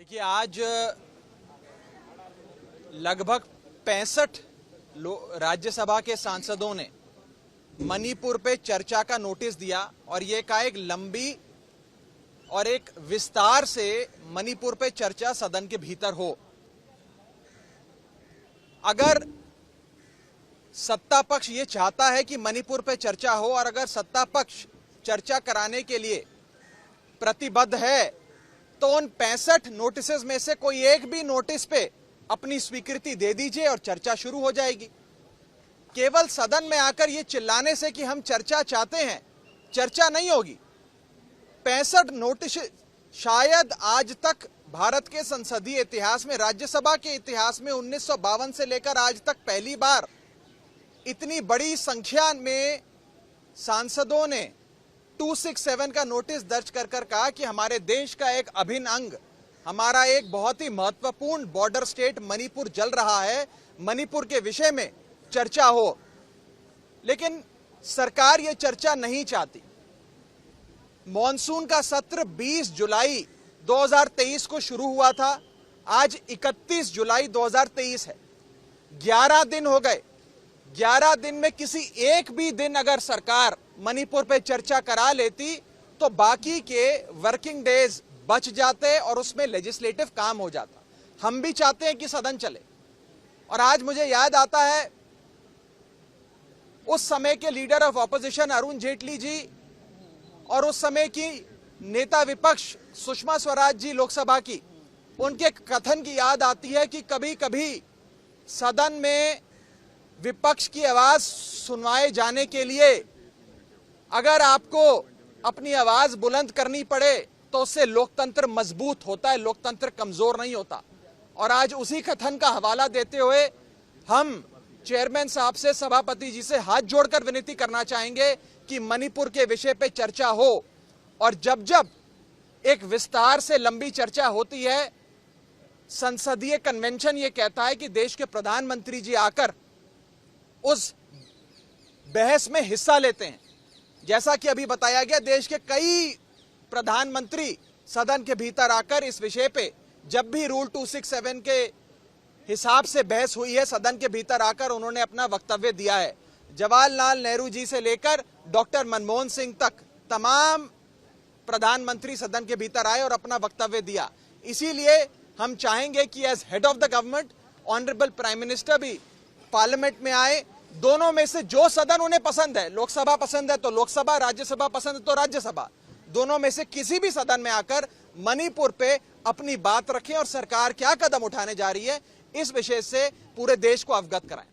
देखिए, आज लगभग 65 राज्यसभा के सांसदों ने मणिपुर पे चर्चा का नोटिस दिया और ये कहा एक लंबी और एक विस्तार से मणिपुर पे चर्चा सदन के भीतर हो। अगर सत्ता पक्ष ये चाहता है कि मणिपुर पे चर्चा हो और अगर सत्ता पक्ष चर्चा कराने के लिए प्रतिबद्ध है तो उन 65 नोटिसेस में से कोई एक भी नोटिस पे अपनी स्वीकृति दे दीजिए और चर्चा शुरू हो जाएगी। केवल सदन में आकर ये चिल्लाने से कि हम चर्चा चाहते हैं, चर्चा नहीं होगी। 65 नोटिस शायद आज तक भारत के संसदीय इतिहास में, राज्यसभा के इतिहास में 1952 से लेकर आज तक पहली बार इतनी बड़ी संख्या में सांसदों ने 267 का नोटिस दर्ज कर कहा कि हमारे देश का एक अभिन्न अंग, हमारा एक बहुत ही महत्वपूर्ण बॉर्डर स्टेट मणिपुर जल रहा है, मणिपुर के विषय में चर्चा हो। लेकिन सरकार ये चर्चा नहीं चाहती। मॉनसून का सत्र 20 जुलाई 2023 को शुरू हुआ था, आज 31 जुलाई 2023 है। 11 दिन हो गए। 11 दिन में किसी एक भी दिन अगर सरकार मणिपुर पे चर्चा करा लेती तो बाकी के वर्किंग डेज बच जाते और उसमें लेजिस्लेटिव काम हो जाता। हम भी चाहते हैं कि सदन चले। और आज मुझे याद आता है उस समय के leader of opposition Arun Jaitley ji और उस समय की नेता विपक्ष सुषमा स्वराज जी लोकसभा की, उनके कथन की याद आती है कि कभी कभी सदन में विपक्ष की आवाज सुनवाए जाने के लिए अगर आपको अपनी आवाज बुलंद करनी पड़े तो उससे लोकतंत्र मजबूत होता है, लोकतंत्र कमजोर नहीं होता। और आज उसी कथन का हवाला देते हुए हम चेयरमैन साहब से, सभापति जी से हाथ जोड़कर विनती करना चाहेंगे कि मणिपुर के विषय पे चर्चा हो। और जब जब एक विस्तार से लंबी चर्चा होती है, संसदीय कन्वेंशन ये कहता है कि देश के प्रधानमंत्री जी आकर उस बहस में हिस्सा लेते हैं। जैसा कि अभी बताया गया, देश के कई प्रधानमंत्री सदन के भीतर आकर इस विषय पे जब भी रूल 267 के हिसाब से बहस हुई है, सदन के भीतर आकर उन्होंने अपना वक्तव्य दिया है। जवाहरलाल नेहरू जी से लेकर डॉक्टर मनमोहन सिंह तक तमाम प्रधानमंत्री सदन के भीतर आए और अपना वक्तव्य दिया। इसीलिए हम चाहेंगे कि as head of the government honourable prime minister भी पार्लियामेंट में आए। दोनों में से जो सदन उन्हें पसंद है, लोकसभा पसंद है तो लोकसभा, राज्यसभा पसंद है तो राज्यसभा, दोनों में से किसी भी सदन में आकर मणिपुर पे अपनी बात रखें और सरकार क्या कदम उठाने जा रही है इस विषय से पूरे देश को अवगत कराएं।